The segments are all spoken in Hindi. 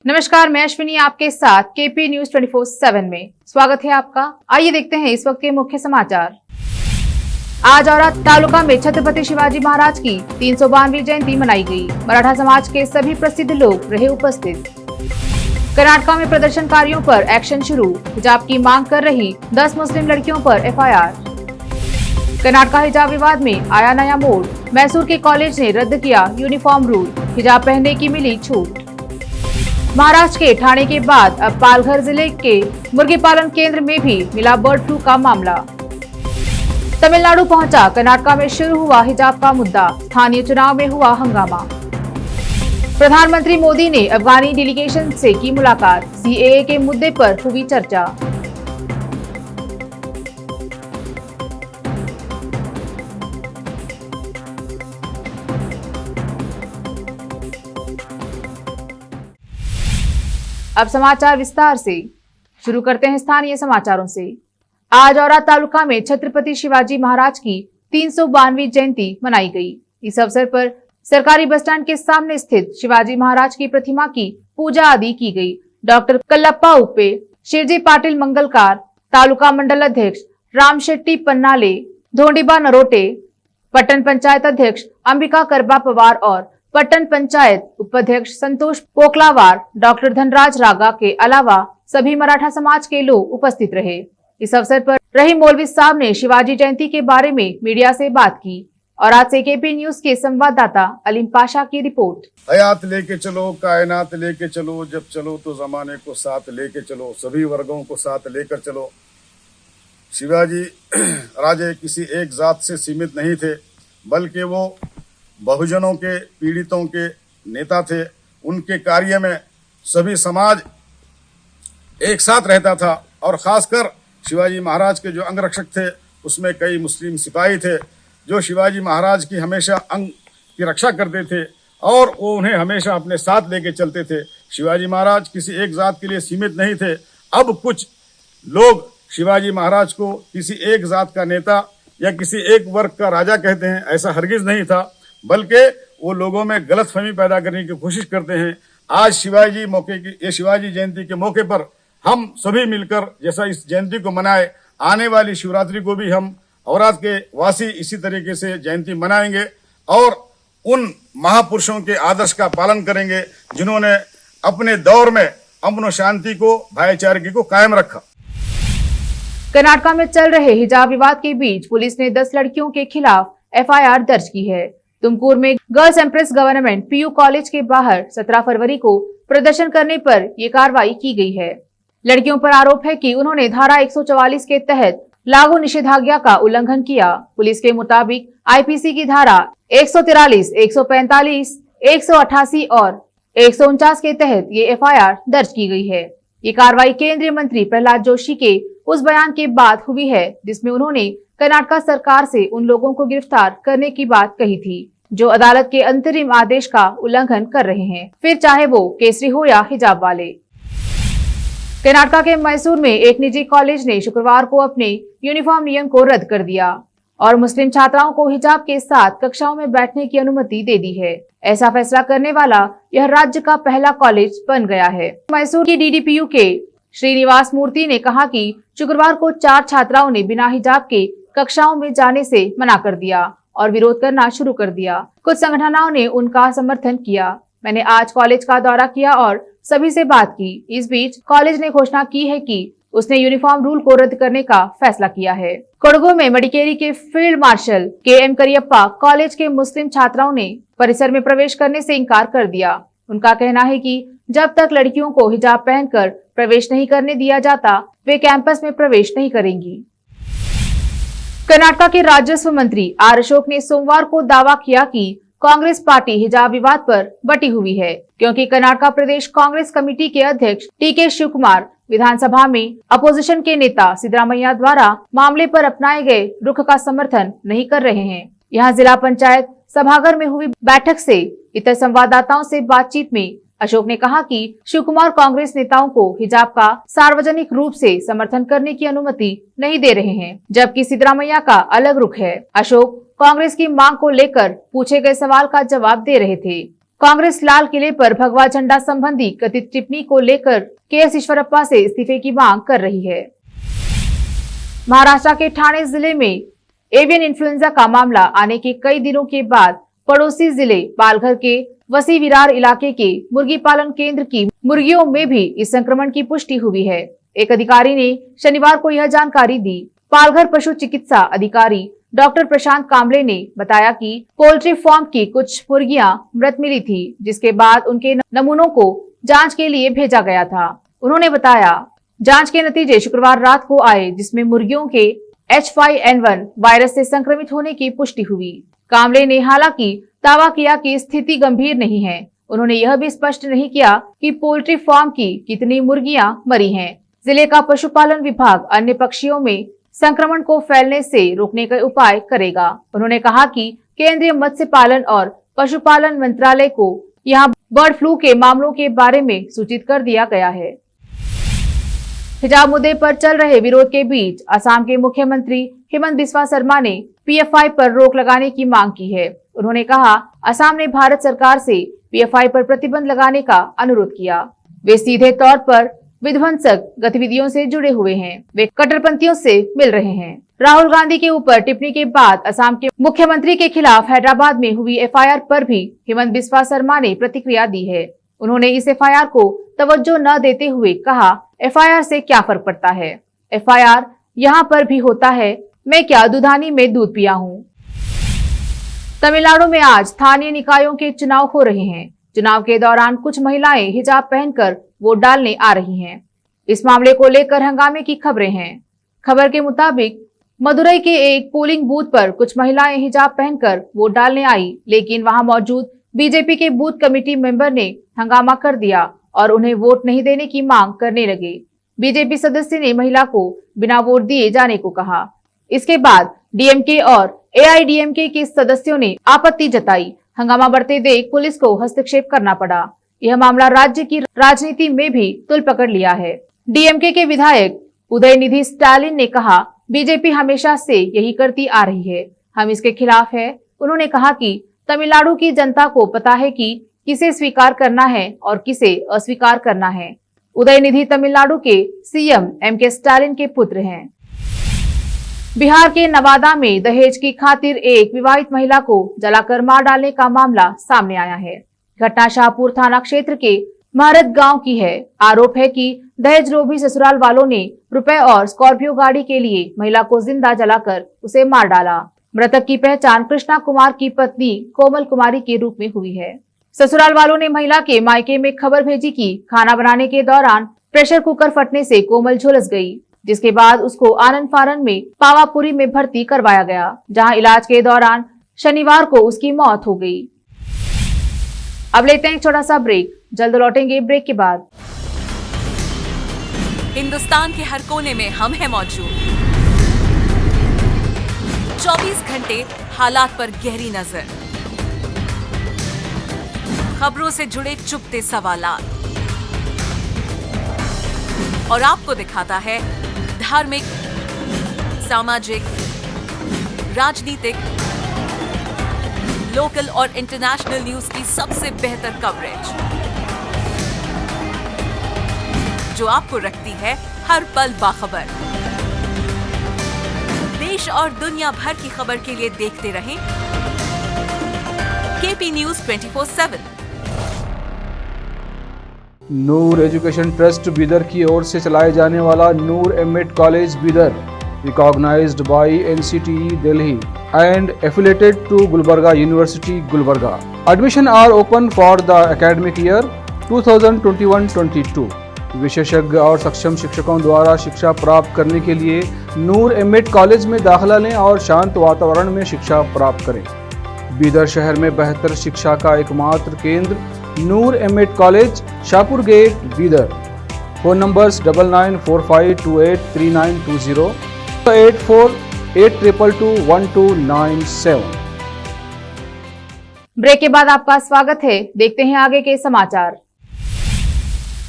नमस्कार, मैं अश्विनी आपके साथ केपी न्यूज 24/7 में स्वागत है आपका। आइए देखते हैं इस वक्त के मुख्य समाचार। आज औरा तालुका में छत्रपति शिवाजी महाराज की 352वीं जयंती मनाई गई। मराठा समाज के सभी प्रसिद्ध लोग रहे उपस्थित। कर्नाटका में प्रदर्शनकारियों पर एक्शन शुरू। हिजाब की मांग कर रही 10 मुस्लिम लड़कियों पर FIR। कर्नाटका हिजाब विवाद में आया नया मोड़। मैसूर के कॉलेज ने रद्द किया यूनिफॉर्म रूल। हिजाब पहनने की मिली छूट। महाराष्ट्र के ठाणे के बाद अब पालघर जिले के मुर्गी पालन केंद्र में भी मिला बर्ड फ्लू का मामला। तमिलनाडु पहुंचा कर्नाटका में शुरू हुआ हिजाब का मुद्दा। स्थानीय चुनाव में हुआ हंगामा। प्रधानमंत्री मोदी ने अफगानी डेलीगेशन से की मुलाकात। CAA के मुद्दे पर हुई चर्चा। अब समाचार विस्तार से। शुरू करते हैं स्थानीय समाचारों से। आज औरा तालुका में छत्रपति शिवाजी महाराज की 352वीं जयंती मनाई गई। इस अवसर पर सरकारी बस स्टैंड के सामने स्थित शिवाजी महाराज की प्रतिमा की पूजा आदि की गई। डॉक्टर कल्लप्पा उप्पे, शिरजी पाटिल मंगलकार, तालुका मंडल अध्यक्ष राम शेट्टी पन्नाले, धोंडीबा नरोटे, पट्टन पंचायत अध्यक्ष अंबिका करबा पवार और पट्टन पंचायत उपाध्यक्ष संतोष पोकलावार, डॉक्टर धनराज रागा के अलावा सभी मराठा समाज के लोग उपस्थित रहे। इस अवसर पर रहीम मौलवी साहब ने शिवाजी जयंती के बारे में मीडिया से बात की। और आज से केपी न्यूज के संवाददाता अलीम पाशा की रिपोर्ट। हयात लेके चलो, कायनात लेके चलो, जब चलो तो जमाने को साथ लेके चलो, सभी वर्गों को साथ लेकर चलो। शिवाजी राजे किसी एक जात से सीमित नहीं थे, बल्कि वो बहुजनों के, पीड़ितों के नेता थे। उनके कार्य में सभी समाज एक साथ रहता था और खासकर शिवाजी महाराज के जो अंगरक्षक थे उसमें कई मुस्लिम सिपाही थे जो शिवाजी महाराज की हमेशा अंग की रक्षा करते थे और वो उन्हें हमेशा अपने साथ लेके चलते थे। शिवाजी महाराज किसी एक जात के लिए सीमित नहीं थे। अब कुछ लोग शिवाजी महाराज को किसी एक जात का नेता या किसी एक वर्ग का राजा कहते हैं, ऐसा हरगिज नहीं था, बल्कि वो लोगों में गलतफहमी पैदा करने की कोशिश करते हैं। आज शिवाजी जयंती के मौके पर हम सभी मिलकर जैसा इस जयंती को मनाए, आने वाली शिवरात्रि को भी हम औरात के वासी इसी तरीके से जयंती मनाएंगे और उन महापुरुषों के आदर्श का पालन करेंगे जिन्होंने अपने दौर में अमन और शांति को, भाईचारे को कायम रखा। कर्नाटका में चल रहे हिजाब विवाद के बीच पुलिस ने 10 लड़कियों के खिलाफ FIR दर्ज की है। तुमकुर में girls empress government PU college के बाहर 17 फरवरी को प्रदर्शन करने पर ये कार्रवाई की गई है। लड़कियों पर आरोप है कि उन्होंने धारा 144 के तहत लागू निषेधाज्ञा का उल्लंघन किया। पुलिस के मुताबिक IPC की धारा 143, 145, 188 और 149 के तहत ये FIR दर्ज की गई है। ये कार्रवाई केंद्रीय मंत्री प्रहलाद जोशी के उस बयान के बाद हुई है जिसमें उन्होंने कर्नाटका सरकार से उन लोगों को गिरफ्तार करने की बात कही थी जो अदालत के अंतरिम आदेश का उल्लंघन कर रहे हैं, फिर चाहे वो केसरी हो या हिजाब वाले। कर्नाटका के मैसूर में एक निजी कॉलेज ने शुक्रवार को अपने यूनिफॉर्म नियम को रद्द कर दिया और मुस्लिम छात्राओं को हिजाब के साथ कक्षाओं में बैठने की अनुमति दे दी है। ऐसा फैसला करने वाला यह राज्य का पहला कॉलेज बन गया है। मैसूर की DDPU के श्रीनिवास मूर्ति ने कहा कि शुक्रवार को 4 छात्राओं ने बिना हिजाब के कक्षाओं में जाने से मना कर दिया और विरोध करना शुरू कर दिया। कुछ संगठनों ने उनका समर्थन किया। मैंने आज कॉलेज का दौरा किया और सभी से बात की। इस बीच कॉलेज ने घोषणा की है कि उसने यूनिफॉर्म रूल को रद्द करने का फैसला किया है। कोडगु में मडिकेरी के field marshal KM Cariappa college के मुस्लिम छात्राओं ने परिसर में प्रवेश करने से इनकार कर दिया। उनका कहना है कि जब तक लड़कियों को हिजाब पहनकर प्रवेश नहीं करने दिया जाता, वे कैंपस में प्रवेश नहीं करेंगी। कर्नाटका के राजस्व मंत्री R अशोक ने सोमवार को दावा किया कि कांग्रेस पार्टी हिजाब विवाद पर बटी हुई है क्योंकि कर्नाटका प्रदेश कांग्रेस कमेटी के अध्यक्ष TK शिव कुमार विधानसभा में अपोजिशन के नेता सिद्धरामैया द्वारा मामले पर अपनाए गए रुख का समर्थन नहीं कर रहे हैं। यहाँ जिला पंचायत सभागार में हुई बैठक से इतर संवाददाताओं से बातचीत में अशोक ने कहा कि शिव कुमार कांग्रेस नेताओं को हिजाब का सार्वजनिक रूप से समर्थन करने की अनुमति नहीं दे रहे हैं, जबकि सिद्धरामैया का अलग रुख है। अशोक कांग्रेस की मांग को लेकर पूछे गए सवाल का जवाब दे रहे थे। कांग्रेस लाल किले पर भगवा झंडा संबंधी कथित टिप्पणी को लेकर के.एस. ईश्वरप्पा से इस्तीफे की मांग कर रही है। महाराष्ट्र के ठाणे जिले में एवियन इन्फ्लुएंजा का मामला आने के कई दिनों के बाद पड़ोसी जिले पालघर के वसी विरार इलाके के मुर्गी पालन केंद्र की मुर्गियों में भी इस संक्रमण की पुष्टि हुई है। एक अधिकारी ने शनिवार को यह जानकारी दी। पालघर पशु चिकित्सा अधिकारी डॉक्टर प्रशांत कांबले ने बताया कि पोल्ट्री फार्म की कुछ मुर्गियां मृत मिली थी, जिसके बाद उनके नमूनों को जांच के लिए भेजा गया था। उन्होंने बताया जांच के नतीजे शुक्रवार रात को आए, जिसमें मुर्गियों के H5N1 वायरस से संक्रमित होने की पुष्टि हुई। कांबले ने हालांकि दावा किया कि स्थिति गंभीर नहीं है। उन्होंने यह भी स्पष्ट नहीं किया कि पोल्ट्री फार्म की कितनी मुर्गियां मरी हैं। जिले का पशुपालन विभाग अन्य पक्षियों में संक्रमण को फैलने से रोकने का उपाय करेगा। उन्होंने कहा कि केंद्रीय मत्स्य पालन और पशुपालन मंत्रालय को यहां बर्ड फ्लू के मामलों के बारे में सूचित कर दिया गया है। हिजाब मुद्दे पर चल रहे विरोध के बीच असम के मुख्यमंत्री हेमंत बिस्वा शर्मा ने PFI पर रोक लगाने की मांग की है। उन्होंने कहा असम ने भारत सरकार से PFI पर प्रतिबंध लगाने का अनुरोध किया। वे सीधे तौर पर विध्वंसक गतिविधियों से जुड़े हुए हैं। वे कट्टरपंथियों से मिल रहे हैं। राहुल गांधी के ऊपर टिप्पणी के बाद असम के मुख्यमंत्री के खिलाफ हैदराबाद में हुई FIR पर भी हेमंत बिस्वा शर्मा ने प्रतिक्रिया दी है। उन्होंने इस FIR को तवज्जो न देते हुए कहा, FIR से क्या फर्क पड़ता है? FIR यहाँ पर भी होता है। मैं क्या दुधानी में दूध पिया हूँ। तमिलनाडु में आज स्थानीय निकायों के चुनाव हो रहे हैं। चुनाव के दौरान कुछ महिलाएं हिजाब पहनकर वोट डालने आ रही हैं। इस मामले को लेकर हंगामे की खबरें हैं। खबर के मुताबिक मदुरई के एक पोलिंग बूथ पर कुछ महिलाएं हिजाब पहनकर वोट डालने आई, लेकिन वहां मौजूद बीजेपी के बूथ कमेटी मेंबर ने हंगामा कर दिया और उन्हें वोट नहीं देने की मांग करने लगे। बीजेपी सदस्य ने महिला को बिना वोट दिए जाने को कहा। इसके बाद DMK और AIDMK के सदस्यों ने आपत्ति जताई। हंगामा बढ़ते देख पुलिस को हस्तक्षेप करना पड़ा। यह मामला राज्य की राजनीति में भी तुल पकड़ लिया है। DMK के विधायक उदयनिधि स्टालिन ने कहा, बीजेपी हमेशा से यही करती आ रही है, हम इसके खिलाफ है। उन्होंने कहा कि तमिलनाडु की जनता को पता है कि किसे स्वीकार करना है और किसे अस्वीकार करना है। उदयनिधि तमिलनाडु के CM MK स्टालिन के पुत्र हैं। बिहार के नवादा में दहेज की खातिर एक विवाहित महिला को जलाकर मार डालने का मामला सामने आया है। घटना शाहपुर थाना क्षेत्र के महरत गांव की है। आरोप है कि दहेज लोभी ससुराल वालों ने रुपए और स्कॉर्पियो गाड़ी के लिए महिला को जिंदा जलाकर उसे मार डाला। मृतक की पहचान कृष्णा कुमार की पत्नी कोमल कुमारी के रूप में हुई है। ससुराल वालों ने महिला के मायके में खबर भेजी कि खाना बनाने के दौरान प्रेशर कुकर फटने से कोमल झुलस गई, जिसके बाद उसको आनंद फारन में पावापुरी में भर्ती करवाया गया, जहां इलाज के दौरान शनिवार को उसकी मौत हो गई। अब लेते हैं एक छोटा सा ब्रेक, जल्द लौटेंगे ब्रेक के बाद। हिंदुस्तान के हर कोने में हम हैं मौजूद। 24 घंटे हालात पर गहरी नजर, खबरों से जुड़े चुपते सवालात और आपको दिखाता है धार्मिक, सामाजिक, राजनीतिक, लोकल और इंटरनेशनल न्यूज की सबसे बेहतर कवरेज, जो आपको रखती है हर पल बाखबर। देश और दुनिया भर की खबर के लिए देखते रहें KP News 24/7। Noor education trust Bidar की ओर से चलाए जाने वाला Noor MEd college Bidar, recognised by NCTE Delhi and affiliated to Gulbarga university Gulbarga. Admission are open for the academic year 2021-22। विशेषज्ञ और सक्षम शिक्षकों द्वारा शिक्षा प्राप्त करने के लिए नूर एमएड कॉलेज में दाखिला लें और शांत वातावरण में शिक्षा प्राप्त करें। बीदर शहर में बेहतर शिक्षा का एकमात्र केंद्र Noor MEd college, Shahpur gate, Bidar. Phone numbers 9945283920, 8482221297। Break के बाद आपका स्वागत है। देखते हैं आगे के समाचार।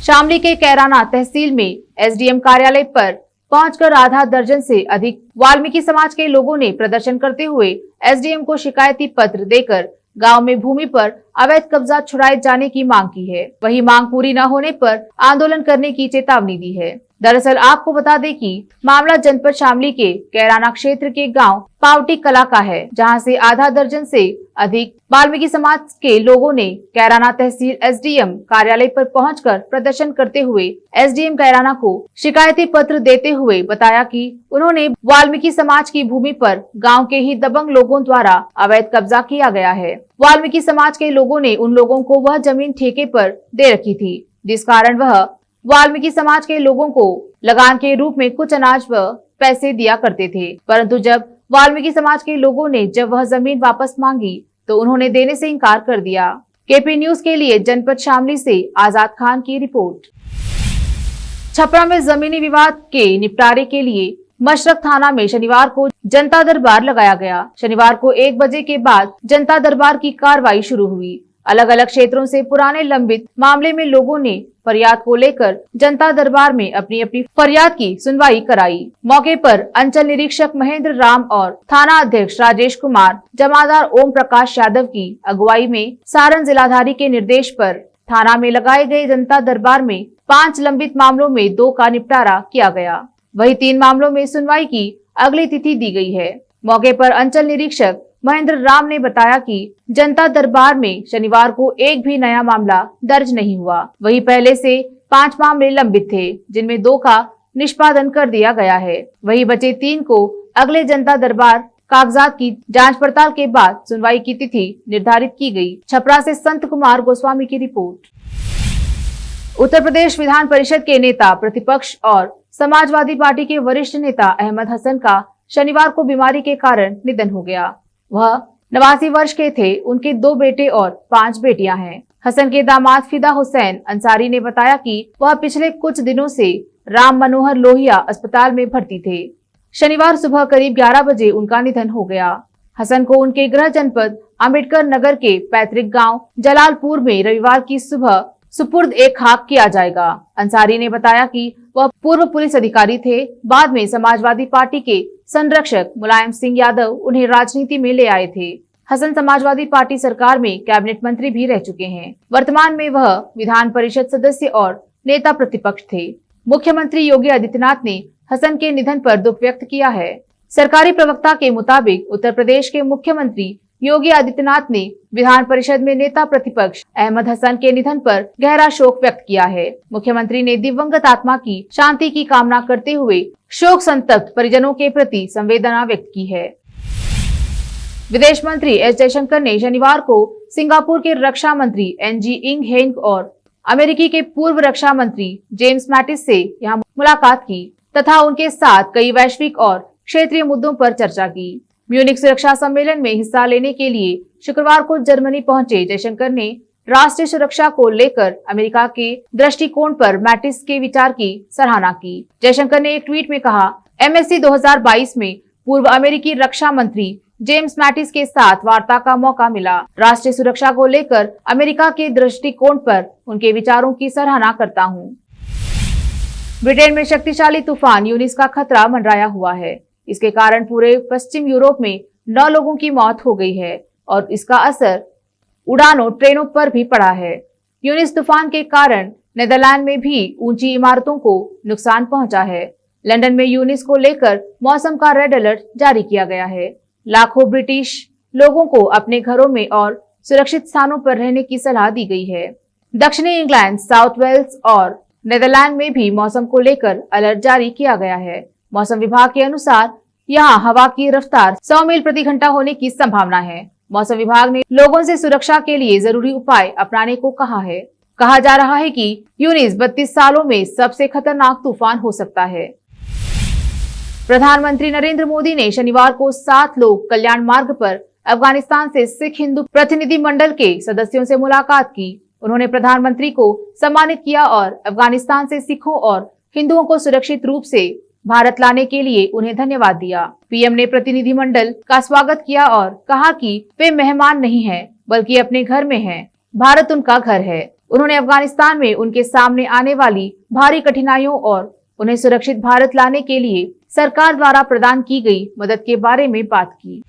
शामली के कैराना तहसील में SDM कार्यालय पर पहुंचकर आधा दर्जन से अधिक वाल्मीकि समाज के लोगों ने प्रदर्शन करते हुए SDM को शिकायती पत्र देकर गांव में भूमि पर अवैध कब्जा छुड़ाए जाने की मांग की है। वहीं मांग पूरी न होने पर आंदोलन करने की चेतावनी दी है। दरअसल आपको बता दें कि मामला जनपद शामली के कैराना क्षेत्र के गांव पावटी कला का है, जहां से आधा दर्जन से अधिक वाल्मीकि समाज के लोगों ने कैराना तहसील एसडीएम कार्यालय पर पहुंचकर प्रदर्शन करते हुए एसडीएम कैराना को शिकायती पत्र देते हुए बताया कि उन्होंने वाल्मीकि समाज की भूमि पर गांव के ही दबंग लोगों द्वारा अवैध कब्जा किया गया है। वाल्मीकि समाज के लोगों ने उन लोगों को वह जमीन ठेके पर दे रखी थी, जिस कारण वह वाल्मीकि समाज के लोगों को लगान के रूप में कुछ अनाज व पैसे दिया करते थे, परंतु जब वाल्मीकि समाज के लोगों ने जब वह जमीन वापस मांगी तो उन्होंने देने से इनकार कर दिया। केपी न्यूज के लिए जनपद शामली से आजाद खान की रिपोर्ट। छपरा में जमीनी विवाद के निपटारे के लिए मशरक थाना में शनिवार को जनता दरबार लगाया गया। शनिवार को 1 बजे के बाद जनता दरबार की कार्रवाई शुरू हुई। अलग अलग क्षेत्रों से पुराने लंबित मामले में लोगों ने फरियाद को लेकर जनता दरबार में अपनी अपनी फरियाद की सुनवाई कराई। मौके पर अंचल निरीक्षक महेंद्र राम और थाना अध्यक्ष राजेश कुमार, जमादार ओम प्रकाश यादव की अगुवाई में सारण जिलाधारी के निर्देश पर थाना में लगाए गए जनता दरबार में 5 लंबित मामलों में 2 का निपटारा किया गया। वही 3 मामलों में सुनवाई की अगली तिथि दी गई है। मौके पर अंचल निरीक्षक महेंद्र राम ने बताया कि जनता दरबार में शनिवार को एक भी नया मामला दर्ज नहीं हुआ। वहीं पहले से 5 मामले लंबित थे, जिनमें 2 का निष्पादन कर दिया गया है। वहीं बचे 3 को अगले जनता दरबार कागजात की जांच पड़ताल के बाद सुनवाई की तिथि निर्धारित की गई। छपरा से संत कुमार गोस्वामी की रिपोर्ट। उत्तर प्रदेश विधान परिषद के नेता प्रतिपक्ष और समाजवादी पार्टी के वरिष्ठ नेता अहमद हसन का शनिवार को बीमारी के कारण निधन हो गया। वह 89 वर्ष के थे। उनके 2 बेटे और 5 बेटियां हैं। हसन के दामाद फिदा हुसैन अंसारी ने बताया कि वह पिछले कुछ दिनों से राम मनोहर लोहिया अस्पताल में भर्ती थे। शनिवार सुबह करीब 11 बजे उनका निधन हो गया। हसन को उनके गृह जनपद अम्बेडकर नगर के पैतृक गांव जलालपुर में रविवार की सुबह सुपुर्द ए खाक किया जाएगा। अंसारी ने बताया कि वह पूर्व पुलिस अधिकारी थे। बाद में समाजवादी पार्टी के संरक्षक मुलायम सिंह यादव उन्हें राजनीति में ले आए थे। हसन समाजवादी पार्टी सरकार में कैबिनेट मंत्री भी रह चुके हैं। वर्तमान में वह विधान परिषद सदस्य और नेता प्रतिपक्ष थे। मुख्यमंत्री योगी आदित्यनाथ ने हसन के निधन पर दुख व्यक्त किया है। सरकारी प्रवक्ता के मुताबिक उत्तर प्रदेश के मुख्यमंत्री योगी आदित्यनाथ ने विधान परिषद में नेता प्रतिपक्ष अहमद हसन के निधन पर गहरा शोक व्यक्त किया है। मुख्यमंत्री ने दिवंगत आत्मा की शांति की कामना करते हुए शोक संतप्त परिजनों के प्रति संवेदना व्यक्त की है। विदेश मंत्री एस जयशंकर ने शनिवार को सिंगापुर के रक्षा मंत्री एनजी इंग हेंग और अमेरिकी के पूर्व रक्षा मंत्री जेम्स मैटिस से यहां मुलाकात की तथा उनके साथ कई वैश्विक और क्षेत्रीय मुद्दों पर चर्चा की। म्यूनिक सुरक्षा सम्मेलन में हिस्सा लेने के लिए शुक्रवार को जर्मनी पहुंचे जयशंकर ने राष्ट्रीय सुरक्षा को लेकर अमेरिका के दृष्टिकोण पर मैटिस के विचार की सराहना की। जयशंकर ने एक ट्वीट में कहा, एमएससी 2022 में पूर्व अमेरिकी रक्षा मंत्री जेम्स मैटिस के साथ वार्ता का मौका मिला। राष्ट्रीय सुरक्षा को लेकर अमेरिका के दृष्टिकोण पर उनके विचारों की सराहना करता हूं। ब्रिटेन में शक्तिशाली तूफान यूनिस का खतरा मंडराया हुआ है। इसके कारण पूरे पश्चिम यूरोप में 9 लोगों की मौत हो गई है और इसका असर उड़ानों ट्रेनों पर भी पड़ा है। यूनिस तूफान के कारण नेदरलैंड में भी ऊंची इमारतों को नुकसान पहुंचा है। लंदन में यूनिस को लेकर मौसम का रेड अलर्ट जारी किया गया है। लाखों ब्रिटिश लोगों को अपने घरों में और सुरक्षित स्थानों पर रहने की सलाह दी गई है। दक्षिणी इंग्लैंड, साउथ वेल्स और नेदरलैंड में भी मौसम को लेकर अलर्ट जारी किया गया है। मौसम विभाग के अनुसार यहाँ हवा की रफ्तार 100 मील प्रति घंटा होने की संभावना है। मौसम विभाग ने लोगों से सुरक्षा के लिए जरूरी उपाय अपनाने को कहा है। कहा जा रहा है कि यूनिस 32 सालों में सबसे खतरनाक तूफान हो सकता है। प्रधानमंत्री नरेंद्र मोदी ने शनिवार को 7 लोक कल्याण मार्ग पर अफगानिस्तान से सिख हिंदू प्रतिनिधि मंडल के सदस्यों से मुलाकात की। उन्होंने प्रधानमंत्री को सम्मानित किया और अफगानिस्तान से सिखों और हिंदुओं को सुरक्षित रूप से भारत लाने के लिए उन्हें धन्यवाद दिया। पीएम ने प्रतिनिधि मंडल का स्वागत किया और कहा कि वे मेहमान नहीं हैं, बल्कि अपने घर में हैं। भारत उनका घर है। उन्होंने अफगानिस्तान में उनके सामने आने वाली भारी कठिनाइयों और उन्हें सुरक्षित भारत लाने के लिए सरकार द्वारा प्रदान की गई मदद के बारे में बात की।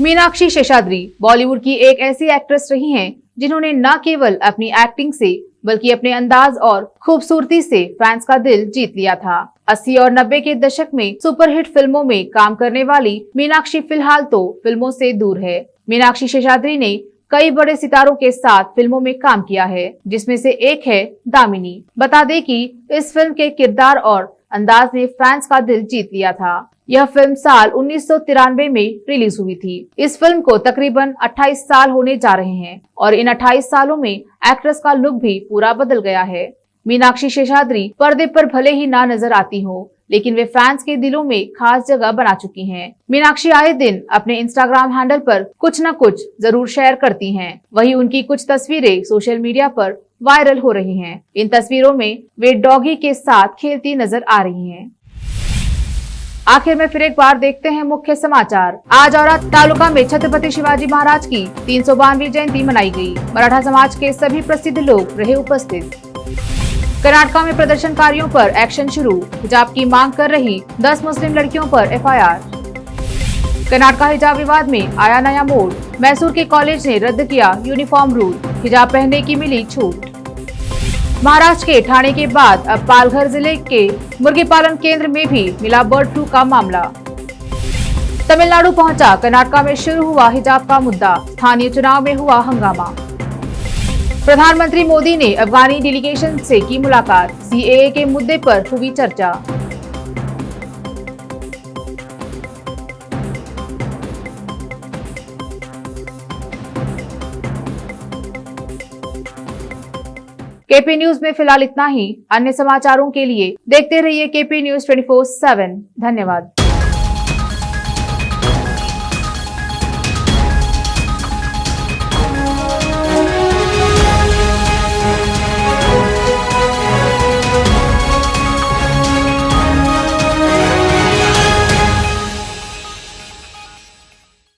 मीनाक्षी शेषाद्री बॉलीवुड की एक ऐसी एक्ट्रेस रही हैं जिन्होंने न केवल अपनी एक्टिंग से बल्कि अपने अंदाज और खूबसूरती से फैंस का दिल जीत लिया था। 80 और 90 के दशक में सुपरहिट फिल्मों में काम करने वाली मीनाक्षी फिलहाल तो फिल्मों से दूर है। मीनाक्षी शेषाद्री ने कई बड़े सितारों के साथ फिल्मों में काम किया है, जिसमें से एक है दामिनी। बता दें कि इस फिल्म के किरदार और अंदाज ने फैंस का दिल जीत लिया था। यह फिल्म साल 1993 में रिलीज हुई थी। इस फिल्म को तकरीबन 28 साल होने जा रहे हैं और इन 28 सालों में एक्ट्रेस का लुक भी पूरा बदल गया है। मीनाक्षी शेषाद्री पर्दे पर भले ही ना नजर आती हो, लेकिन वे फैंस के दिलों में खास जगह बना चुकी हैं। मीनाक्षी आए दिन अपने इंस्टाग्राम हैंडल पर कुछ न कुछ जरूर शेयर करती हैं। वहीं उनकी कुछ तस्वीरें सोशल मीडिया पर वायरल हो रही हैं। इन तस्वीरों में वे डॉगी के साथ खेलती नजर आ रही हैं। आखिर में फिर एक बार देखते हैं मुख्य समाचार। आज औराद तालुका में छत्रपति शिवाजी महाराज की 352वीं जयंती मनाई गई। मराठा समाज के सभी प्रसिद्ध लोग रहे उपस्थित। कर्नाटका में प्रदर्शनकारियों पर एक्शन शुरू। हिजाब की मांग कर रही 10 मुस्लिम लड़कियों पर एफआईआर। कर्नाटका हिजाब विवाद में आया नया मोड़। मैसूर के कॉलेज ने रद्द किया यूनिफॉर्म रूल। हिजाब पहनने की मिली छूट। महाराष्ट्र के ठाणे के बाद अब पालघर जिले के मुर्गी पालन केंद्र में भी मिला बर्ड फ्लू का मामला। तमिलनाडु पहुंचा कर्नाटका में शुरू हुआ हिजाब का मुद्दा। स्थानीय चुनाव में हुआ हंगामा। प्रधानमंत्री मोदी ने अफगानी डेलीगेशन से की मुलाकात। सीएए के मुद्दे पर हुई चर्चा। केपी न्यूज में फिलहाल इतना ही। अन्य समाचारों के लिए देखते रहिए केपी न्यूज 24/7। धन्यवाद।